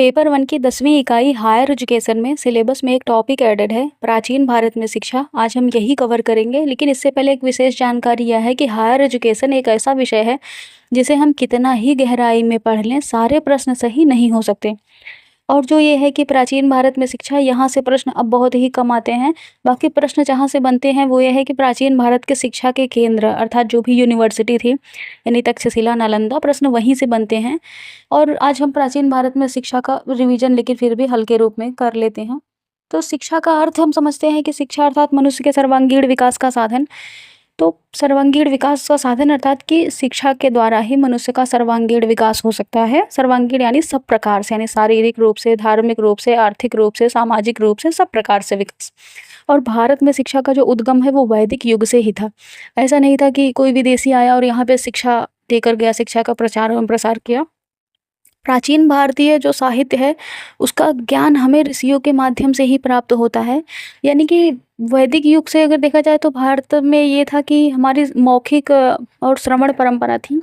Paper one की 10वीं इकाई हायर एजुकेशन में सिलेबस में एक टॉपिक एडेड है, प्राचीन भारत में शिक्षा। आज हम यही कवर करेंगे, लेकिन इससे पहले एक विशेष जानकारी यह है कि हायर एजुकेशन एक ऐसा विषय है जिसे हम कितना ही गहराई में पढ़ लें, सारे प्रश्न सही नहीं हो सकते। और जो ये है कि प्राचीन भारत में शिक्षा, यहाँ से प्रश्न अब बहुत ही कम आते हैं। बाकी प्रश्न जहाँ से बनते हैं वो ये है कि प्राचीन भारत के शिक्षा के केंद्र अर्थात जो भी यूनिवर्सिटी थी, यानी तक्षशिला, नालंदा, प्रश्न वहीं से बनते हैं। और आज हम प्राचीन भारत में शिक्षा का रिवीजन लेकिन फिर भी हल्के रूप में कर लेते हैं। तो शिक्षा का अर्थ हम समझते हैं कि शिक्षा अर्थात मनुष्य के सर्वांगीण विकास का साधन। तो सर्वांगीण विकास का साधन अर्थात कि शिक्षा के द्वारा ही मनुष्य का सर्वांगीण विकास हो सकता है। सर्वांगीण यानी सब प्रकार से, यानी शारीरिक रूप से, धार्मिक रूप से, आर्थिक रूप से, सामाजिक रूप से, सब प्रकार से विकास। और भारत में शिक्षा का जो उद्गम है वो वैदिक युग से ही था। ऐसा नहीं था कि कोई विदेशी आया और यहाँ पे शिक्षा देकर गया, शिक्षा का प्रचार एवं प्रसार किया। प्राचीन भारतीय जो साहित्य है उसका ज्ञान हमें ऋषियों के माध्यम से ही प्राप्त होता है। यानी कि वैदिक युग से अगर देखा जाए तो भारत में ये था कि हमारी मौखिक और श्रवण परंपरा थी।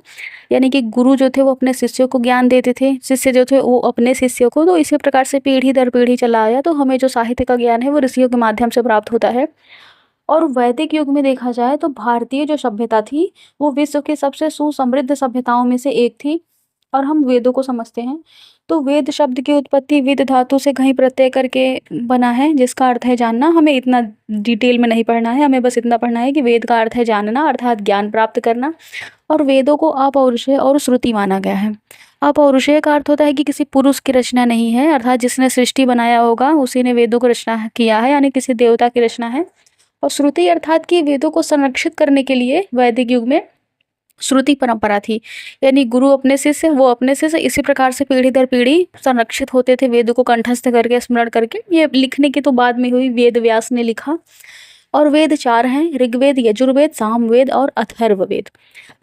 यानी कि गुरु जो थे वो अपने शिष्यों को ज्ञान देते थे, शिष्य जो थे वो अपने शिष्यों को। तो इसी प्रकार से पीढ़ी दर पीढ़ी चला आया। तो हमें जो साहित्य का ज्ञान है वो ऋषियों के माध्यम से प्राप्त होता है। और वैदिक युग में देखा जाए तो भारतीय जो सभ्यता थी वो विश्व की सबसे सुसमृद्ध सभ्यताओं में से एक थी। और हम वेदों को समझते हैं तो वेद शब्द की उत्पत्ति विद धातु से घई प्रत्यय करके बना है, जिसका अर्थ है जानना। हमें इतना डिटेल में नहीं पढ़ना है, हमें बस इतना पढ़ना है कि वेद का अर्थ है जानना अर्थात ज्ञान प्राप्त करना। और वेदों को अपौरुषेय और श्रुति माना गया है। अपौरुषेय का अर्थ होता है कि किसी पुरुष की रचना नहीं है, अर्थात जिसने सृष्टि बनाया होगा उसी ने वेदों को रचना किया है, यानी किसी देवता की रचना है। और श्रुति अर्थात कि वेदों को संरक्षित करने के लिए वैदिक युग में श्रुति परंपरा थी। यानी गुरु अपने शिष्य, वो अपने शिष्य, इसी प्रकार से पीढ़ी दर पीढ़ी संरक्षित होते थे वेदों को कंठस्थ करके, स्मरण करके। ये लिखने की तो बाद में हुई, वेद व्यास ने लिखा। और वेद 4 हैं, ऋग्वेद, यजुर्वेद, सामवेद और अथर्ववेद।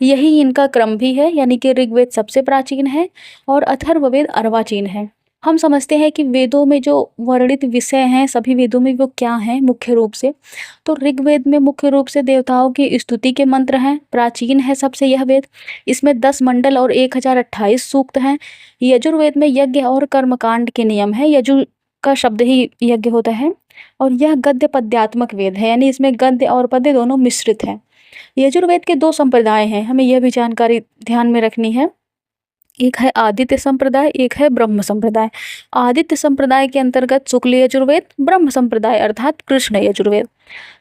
यही इनका क्रम भी है, यानी कि ऋग्वेद सबसे प्राचीन है और अथर्ववेद अर्वाचीन है। हम समझते हैं कि वेदों में जो वर्णित विषय हैं सभी वेदों में वो क्या हैं मुख्य रूप से। तो ऋग्वेद में मुख्य रूप से देवताओं की स्तुति के मंत्र हैं, प्राचीन है सबसे यह वेद। इसमें 10 मंडल और 1028 सूक्त हैं। यजुर्वेद में यज्ञ और कर्मकांड के नियम है, यजु का शब्द ही यज्ञ होता है। और यह गद्य पद्यात्मक वेद है, यानी इसमें गद्य और पद्य दोनों मिश्रित हैं। यजुर्वेद के 2 संप्रदाय हैं, हमें यह भी जानकारी ध्यान में रखनी है। एक है आदित्य संप्रदाय, एक है ब्रह्म संप्रदाय। आदित्य संप्रदाय के अंतर्गत शुक्ल यजुर्वेद, ब्रह्म संप्रदाय अर्थात कृष्ण यजुर्वेद।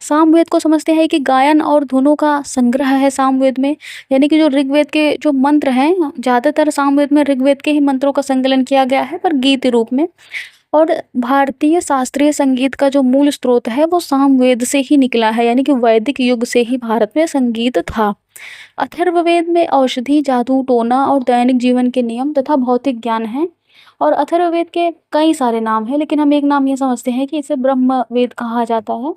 सामवेद को समझते हैं कि गायन और धुनों का संग्रह है सामवेद में। यानी कि जो ऋग्वेद के जो मंत्र हैं, ज़्यादातर सामवेद में ऋग्वेद के ही मंत्रों का संकलन किया गया है, पर गीत रूप में। और भारतीय शास्त्रीय संगीत का जो मूल स्रोत है वो सामवेद से ही निकला है, यानी कि वैदिक युग से ही भारत में संगीत था। अथर्ववेद में औषधि, जादू टोना और दैनिक जीवन के नियम तथा भौतिक ज्ञान है। और अथर्ववेद के कई सारे नाम हैं, लेकिन हम एक नाम ये समझते हैं कि इसे ब्रह्मवेद कहा जाता है।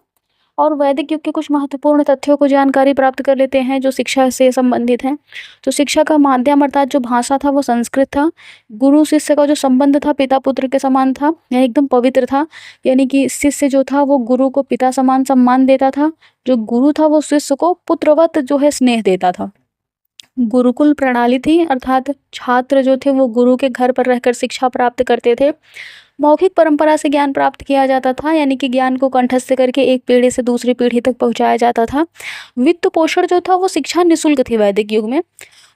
और वैदिक युग के कुछ महत्वपूर्ण तथ्यों को जानकारी प्राप्त कर लेते हैं जो शिक्षा से संबंधित हैं। तो शिक्षा का माध्यम अर्थात जो भाषा था वो संस्कृत था। गुरु शिष्य का जो संबंध था पिता पुत्र के समान था, यह एकदम पवित्र था। यानी कि शिष्य जो था वो गुरु को पिता समान सम्मान देता था, जो गुरु था वो शिष्य को पुत्रवत जो है स्नेह देता था। गुरुकुल प्रणाली थी, अर्थात छात्र जो थे वो गुरु के घर पर रहकर शिक्षा प्राप्त करते थे। मौखिक परंपरा से ज्ञान प्राप्त किया जाता था, यानी कि ज्ञान को कंठस्थ करके एक पीढ़ी से दूसरी पीढ़ी तक पहुंचाया जाता था। वित्त पोषण जो था वो शिक्षा निःशुल्क थी वैदिक युग में।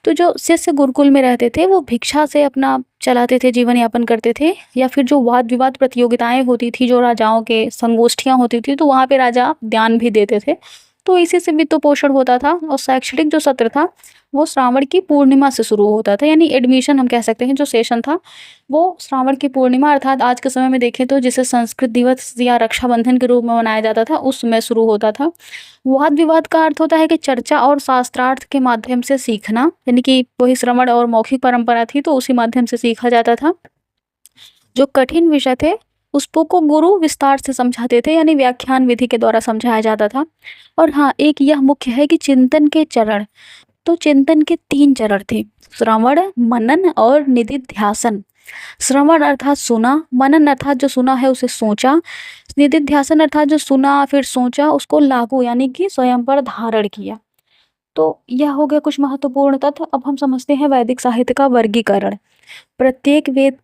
तो जो शिष्य गुरुकुल में रहते थे वो भिक्षा से अपना चलाते थे, जीवन यापन करते थे। या फिर जो वाद विवाद प्रतियोगिताएं होती थी, जो राजाओं के संगोष्ठियां होती थी, तो वहाँ पे राजा ज्ञान भी देते थे। तो इसी से वित्त पोषण होता था। और शैक्षणिक जो सत्र था वो श्रावण की पूर्णिमा से शुरू होता था, यानी एडमिशन हम कह सकते हैं, जो सेशन था वो श्रावण की पूर्णिमा अर्थात आज के समय में देखें तो जिसे संस्कृत दिवस या रक्षाबंधन के रूप में मनाया जाता था उस समय शुरू होता था। वाद विवाद का अर्थ होता है कि चर्चा और शास्त्रार्थ के माध्यम से सीखना, यानी कि वही श्रवण और मौखिक परंपरा थी तो उसी माध्यम से सीखा जाता था। जो कठिन विषय थे उसको को गुरु विस्तार से समझाते थे, यानी व्याख्यान विधि के द्वारा समझाया जाता था। और हाँ, एक यह मुख्य है कि चिंतन के चरण, तो चिंतन के 3 चरण थे, श्रवण, मनन और निधिध्यासन। श्रवण अर्थात सुना, मनन अर्थात जो सुना है उसे सोचा, निधिध्यासन अर्थात जो सुना फिर सोचा उसको लागू यानी कि स्वयं पर धारण किया। तो यह हो गया कुछ महत्वपूर्ण तथ्य। अब हम समझते हैं वैदिक साहित्य का वर्गीकरण। प्रत्येक वेद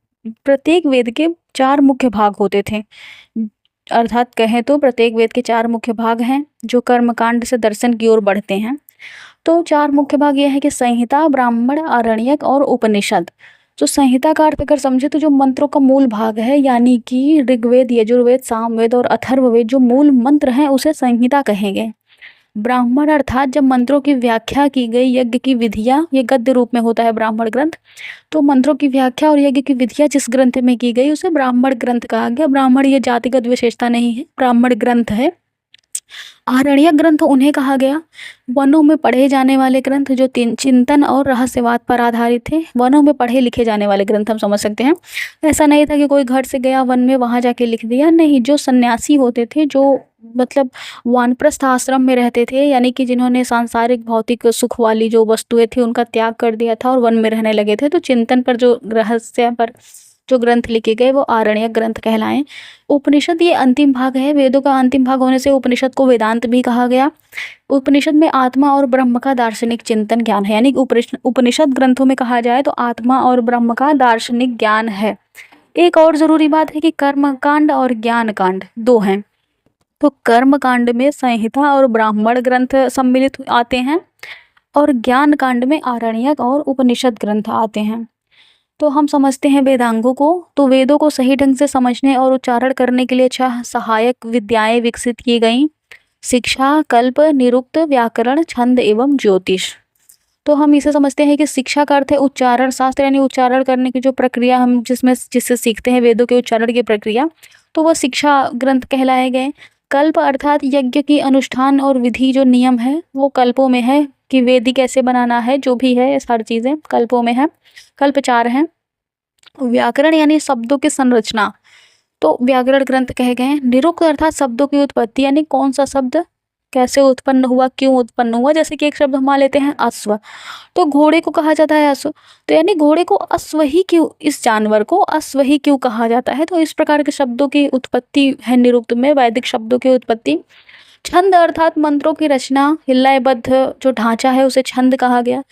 प्रत्येक वेद के 4 मुख्य भाग होते थे। अर्थात कहें तो प्रत्येक वेद के 4 मुख्य भाग हैं जो कर्मकांड से दर्शन की ओर बढ़ते हैं। तो 4 मुख्य भाग ये है कि संहिता, ब्राह्मण, आरण्यक और उपनिषद। तो संहिता का अर्थ अगर समझे तो जो मंत्रों का मूल भाग है, यानी कि ऋग्वेद, यजुर्वेद, सामवेद और अथर्ववेद जो मूल मंत्र हैं उसे संहिता कहेंगे। ब्राह्मण अर्थात जब मंत्रों की व्याख्या की गई, यज्ञ की विधियां, ये गद्य रूप में होता है ब्राह्मण ग्रंथ, तो मंत्रों की व्याख्या और यज्ञ की विधियां जिस ग्रंथ में की गई उसे ब्राह्मण ग्रंथ कहा गया। ब्राह्मण ये जातिगत विशेषता नहीं है, ब्राह्मण ग्रंथ है। आरण्यक ग्रंथ उन्हें कहा गया, वनों में पढ़े जाने वाले ग्रंथ जो चिंतन और रहस्यवाद पर आधारित थे। वनों में पढ़े लिखे जाने वाले ग्रंथ हम समझ सकते हैं। ऐसा नहीं था कि कोई घर से गया वन में वहां जाके लिख दिया, नहीं। जो सन्यासी होते थे, जो मतलब वानप्रस्थ आश्रम में रहते थे, यानी कि जिन्होंने सांसारिक भौतिक सुख वाली जो वस्तुएं थी उनका त्याग कर दिया था और वन में रहने लगे थे, तो चिंतन पर जो रहस्य पर जो ग्रंथ लिखे गए वो आरण्यक ग्रंथ कहलाएं। उपनिषद ये अंतिम भाग है। वेदों का अंतिम भाग होने से उपनिषद को वेदांत भी कहा गया। उपनिषद में आत्मा और ब्रह्म का दार्शनिक चिंतन ज्ञान है, यानी उपनिषद ग्रंथों में कहा जाए तो आत्मा और ब्रह्म का दार्शनिक ज्ञान है। एक और जरूरी बात है कि कर्म कांड और ज्ञान कांड 2 हैं। तो कर्म कांड में संहिता और ब्राह्मण ग्रंथ सम्मिलित आते हैं और ज्ञान कांड में आरण्यक और उपनिषद ग्रंथ आते हैं। तो हम समझते हैं वेदांगों को। तो वेदों को सही ढंग से समझने और उच्चारण करने के लिए 6 सहायक विद्याएं विकसित की गईं: शिक्षा, कल्प, निरुक्त, व्याकरण, छंद एवं ज्योतिष। तो हम इसे समझते हैं कि शिक्षा का अर्थ है उच्चारण शास्त्र, यानी उच्चारण करने की जो प्रक्रिया हम जिससे सीखते हैं वेदों के उच्चारण की प्रक्रिया, तो वह शिक्षा ग्रंथ कहलाए गए। कल्प अर्थात यज्ञ की अनुष्ठान और विधि जो नियम है वो कल्पों में है, कि वेदी कैसे बनाना है, जो भी है ये सारी चीज़ें कल्पों में है। कल्प 4 हैं। व्याकरण यानी शब्दों की संरचना, तो व्याकरण ग्रंथ कहे गए हैं। निरुक्त अर्थात शब्दों की उत्पत्ति, यानी कौन सा शब्द कैसे उत्पन्न हुआ, क्यों उत्पन्न हुआ। जैसे कि एक शब्द हम मान लेते हैं अश्व, तो घोड़े को कहा जाता है अश्व, तो यानी घोड़े को अश्व ही क्यों, इस जानवर को अश्व ही क्यों कहा जाता है। तो इस प्रकार के शब्दों की उत्पत्ति है निरुक्त में, वैदिक शब्दों की उत्पत्ति। छंद अर्थात मंत्रों की रचना, लयबद्ध जो ढांचा है उसे छंद कहा गया।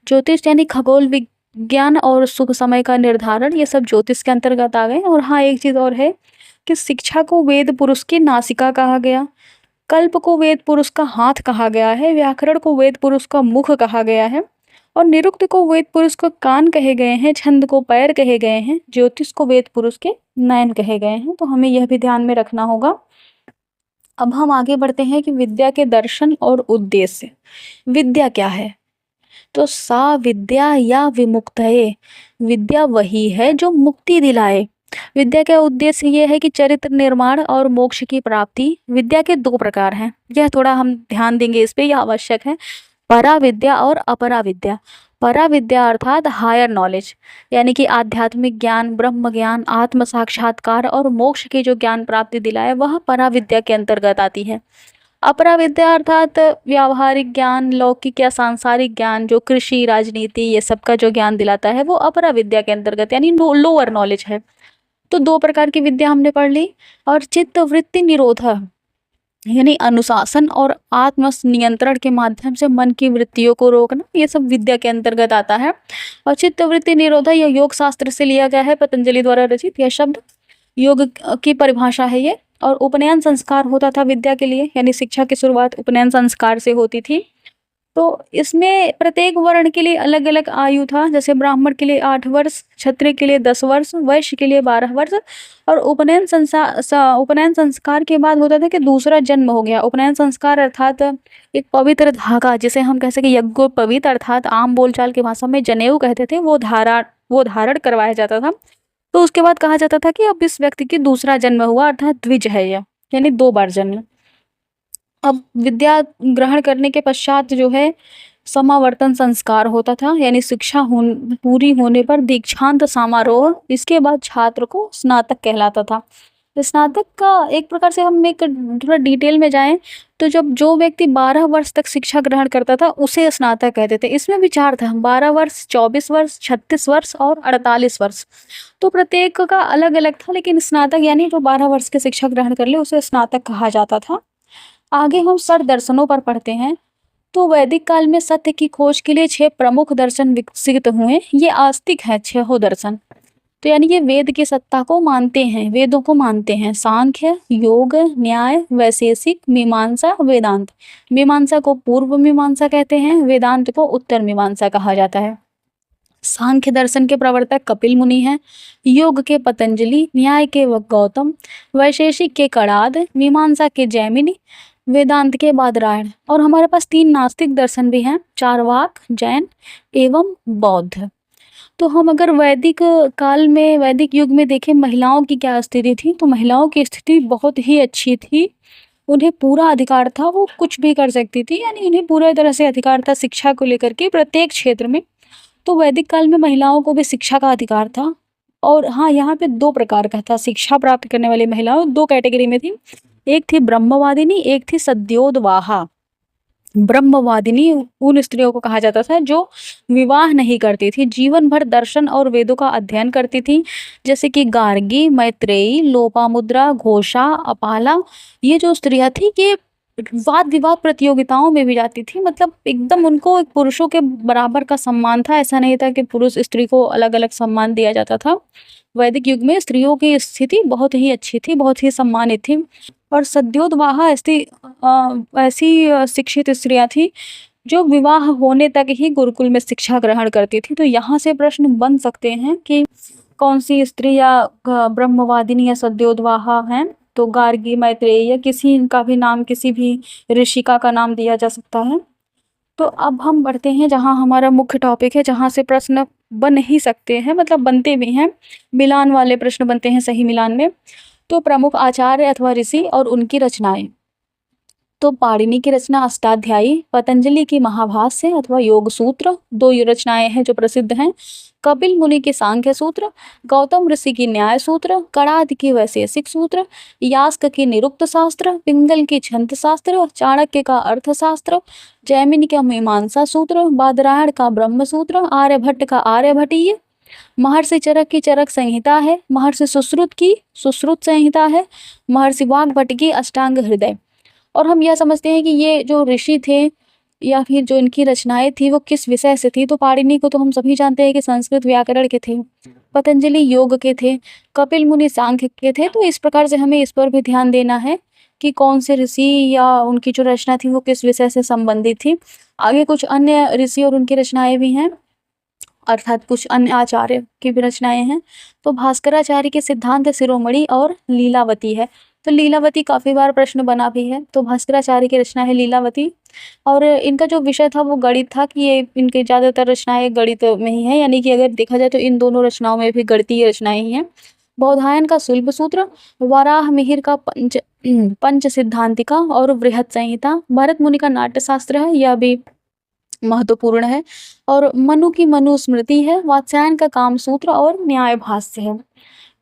ज्योतिष यानी खगोल विज्ञान और शुभ समय का निर्धारण, ये सब ज्योतिष के अंतर्गत आ गए। और हाँ, एक चीज और है कि शिक्षा को वेद पुरुष की नासिका कहा गया, कल्प को वेद पुरुष का हाथ कहा गया है, व्याकरण को वेद पुरुष का मुख कहा गया है, और निरुक्त को वेद पुरुष को कान कहे गए हैं, छंद को पैर कहे गए हैं, ज्योतिष को वेद पुरुष के नयन कहे गए हैं। तो हमें यह भी ध्यान में रखना होगा। अब हम आगे बढ़ते हैं कि विद्या के दर्शन और उद्देश्य। विद्या क्या है? तो सा विद्या या विमुक्तये, विद्या वही है जो मुक्ति दिलाए। विद्या का उद्देश्य ये है कि चरित्र निर्माण और मोक्ष की प्राप्ति। विद्या के 2 प्रकार हैं, यह थोड़ा हम ध्यान देंगे इस पे, यह आवश्यक है। परा विद्या और अपरा विद्या। परा विद्या अर्थात हायर नॉलेज, यानी कि आध्यात्मिक ज्ञान, ब्रह्म ज्ञान, आत्म साक्षात्कार और मोक्ष की जो ज्ञान प्राप्ति दिलाए वह परा विद्या के अंतर्गत आती है। अपरा विद्या अर्थात व्यावहारिक ज्ञान, लौकिक या सांसारिक ज्ञान, जो कृषि, राजनीति, ये सब का जो ज्ञान दिलाता है वो अपरा विद्या के अंतर्गत, यानी लोअर नॉलेज है। तो 2 प्रकार की विद्या हमने पढ़ ली। और चित्त वृत्ति निरोध, यानी अनुशासन और आत्म नियंत्रण के माध्यम से मन की वृत्तियों को रोकना, ये सब विद्या के अंतर्गत आता है। और चित्त वृत्ति निरोध यह योग शास्त्र से लिया गया है, पतंजलि द्वारा रचित यह शब्द योग की परिभाषा है ये। और उपनयन संस्कार होता था विद्या के लिए, यानी शिक्षा की शुरुआत उपनयन संस्कार से होती थी। तो इसमें प्रत्येक वर्ण के लिए अलग अलग आयु था, जैसे ब्राह्मण के लिए 8 वर्ष, क्षत्रिय के लिए 10 वर्ष, वैश्य के लिए 12 वर्ष। और उपनयन संस्कार के बाद होता था कि दूसरा जन्म हो गया। उपनयन संस्कार अर्थात एक पवित्र धागा, जिसे हम कह सके यज्ञोपवीत, अर्थात आम बोलचाल की भाषा में जनेऊ कहते थे, वो धारण करवाया जाता था। तो उसके बाद कहा जाता था कि अब इस व्यक्ति की दूसरा जन्म हुआ, अर्थात द्विज है यह, यानी 2 बार जन्म। अब विद्या ग्रहण करने के पश्चात जो है समावर्तन संस्कार होता था, यानी शिक्षा पूरी होने पर दीक्षांत समारोह, इसके बाद छात्र को स्नातक कहलाता था। स्नातक का एक प्रकार से हम एक थोड़ा डिटेल में जाएं तो जब जो व्यक्ति 12 वर्ष तक शिक्षा ग्रहण करता था उसे स्नातक कहते थे। इसमें विचार था 12 वर्ष, 24 वर्ष, 36 वर्ष और 48 वर्ष, तो प्रत्येक का अलग अलग था, लेकिन स्नातक यानी जो 12 वर्ष की शिक्षा ग्रहण कर ले उसे स्नातक कहा जाता था। आगे हम षड दर्शनों पर पढ़ते हैं। तो वैदिक काल में सत्य की खोज के लिए 6 प्रमुख दर्शन विकसित हुए। ये आस्तिक है 6 दर्शन। तो यानी ये वेद की सत्ता को मानते हैं, वेदों को मानते हैं। सांख्य, योग, न्याय, वैशेषिक, मीमांसा, वेदांत। मीमांसा को पूर्व मीमांसा कहते हैं, वेदांत को उत्तर मीमांसा कहा जाता है। सांख्य दर्शन के प्रवर्तक कपिल मुनि हैं, योग के पतंजलि, न्याय के गौतम, वैशेषिक के कणाद, मीमांसा के जैमिनी, वेदांत के बादरायण। और हमारे पास 3 नास्तिक दर्शन भी हैं, चारवाक, जैन एवं बौद्ध। तो हम अगर वैदिक काल में, वैदिक युग में देखें महिलाओं की क्या स्थिति थी, तो महिलाओं की स्थिति बहुत ही अच्छी थी। उन्हें पूरा अधिकार था, वो कुछ भी कर सकती थी, यानी उन्हें पूरे तरह से अधिकार था शिक्षा को लेकर के प्रत्येक क्षेत्र में। तो वैदिक काल में महिलाओं को भी शिक्षा का अधिकार था। और हाँ, यहाँ पे 2 प्रकार का था शिक्षा प्राप्त करने वाली महिलाओं, 2 कैटेगरी में थी। एक थी ब्रह्मवादिनी, एक थी सद्योदवाहा। ब्रह्मवादिनी उन स्त्रियों को कहा जाता था जो विवाह नहीं करती थी, जीवन भर दर्शन और वेदों का अध्ययन करती थी, जैसे कि गार्गी, मैत्रेयी, लोपामुद्रा, घोषा, अपाला। ये जो स्त्रियां थी ये वाद विवाद प्रतियोगिताओं में भी जाती थी, मतलब एकदम उनको एक पुरुषों के बराबर का सम्मान था। ऐसा नहीं था कि पुरुष स्त्री को अलग अलग सम्मान दिया जाता था। वैदिक युग में स्त्रियों की स्थिति बहुत ही अच्छी थी, बहुत ही सम्मानित थी। और सद्योतवाहा ऐसी शिक्षित स्त्रियां थी जो विवाह होने तक ही गुरुकुल में शिक्षा ग्रहण करती थी। तो यहाँ से प्रश्न बन सकते हैं कि कौन सी स्त्री या ब्रह्मवादिनी या सद्योतवाहा हैं। तो गार्गी, मैत्रेयी या किसी का भी नाम, किसी भी ऋषिका का नाम दिया जा सकता है। तो अब हम बढ़ते हैं जहाँ हमारा मुख्य टॉपिक है, जहाँ से प्रश्न बन ही सकते हैं, मतलब बनते भी हैं, मिलान वाले प्रश्न बनते हैं सही मिलान में। तो प्रमुख आचार्य अथवा ऋषि और उनकी रचनाएं। तो पाणिनि की रचना अष्टाध्यायी, पतंजलि की महाभाष्य अथवा योग सूत्र, 2 रचनाएं हैं जो प्रसिद्ध हैं। कपिल मुनि के सांख्य सूत्र, गौतम ऋषि की न्याय सूत्र, कणाद की वैशेषिक सूत्र, यास्क की निरुक्त शास्त्र, पिंगल की छंद शास्त्र, चाणक्य का अर्थशास्त्र, जैमिनी का मीमांसा सूत्र, बादरायण का ब्रह्म सूत्र, आर्यभट्ट का आर्यभटीय, महर्षि चरक की चरक संहिता है, महर्षि सुश्रुत की सुश्रुत संहिता है, महर्षि वाग्भट की अष्टांग हृदय। और हम यह समझते हैं कि ये जो ऋषि थे या फिर जो इनकी रचनाएं थी वो किस विषय से थी। तो पाणिनि को तो हम सभी जानते हैं कि संस्कृत व्याकरण के थे, पतंजलि योग के थे, कपिल मुनि सांख्य के थे। तो इस प्रकार से हमें इस पर भी ध्यान देना है कि कौन से ऋषि या उनकी जो रचना थी वो किस विषय से संबंधित थी। आगे कुछ अन्य ऋषि और उनकी रचनाएं भी हैं, अर्थात कुछ अन्य आचार्य की भी रचनाएं हैं। तो भास्कराचार्य के सिद्धांत शिरोमणि और लीलावती है। तो लीलावती काफी बार प्रश्न बना भी है। तो भास्कराचार्य की रचना है लीलावती, और इनका जो विषय था वो गणित था, कि ये इनके ज्यादातर रचनाएं गणित में ही है, यानी कि अगर देखा जाए तो इन दोनों रचनाओं में भी गणितीय रचनाएं ही हैं। बौधायन का शुल्ब सूत्र, वराह मिहिर का पंच सिद्धांतिका और वृहत संहिता, भरत मुनि का नाट्यशास्त्र है, यह भी महत्वपूर्ण है। और मनु की मनुस्मृति है, वात्स्यायन का कामसूत्र और न्याय भाष्य है।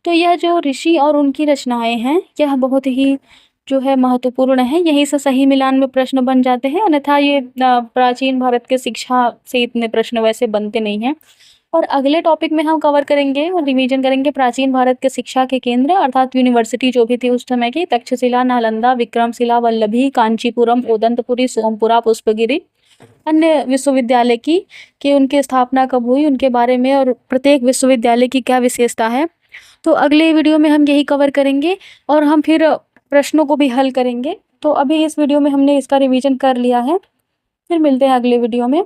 तो यह जो ऋषि और उनकी रचनाएं हैं यह बहुत ही जो है महत्वपूर्ण है। यही से सही मिलान में प्रश्न बन जाते हैं, अन्यथा ये प्राचीन भारत के शिक्षा से इतने प्रश्न वैसे बनते नहीं हैं। और अगले टॉपिक में हम कवर करेंगे और रिवीजन करेंगे प्राचीन भारत के शिक्षा के केंद्र अर्थात यूनिवर्सिटी जो भी थी उस समय की, तक्षशिला, नालंदा, विक्रमशिला, वल्लभी, कांचीपुरम, उदंतपुरी, सोमपुरा, पुष्पगिरी, अन्य विश्वविद्यालय की कि उनकी स्थापना कब हुई, उनके बारे में, और प्रत्येक विश्वविद्यालय की क्या विशेषता है। तो अगले वीडियो में हम यही कवर करेंगे और हम फिर प्रश्नों को भी हल करेंगे। तो अभी इस वीडियो में हमने इसका रिवीजन कर लिया है, फिर मिलते हैं अगले वीडियो में।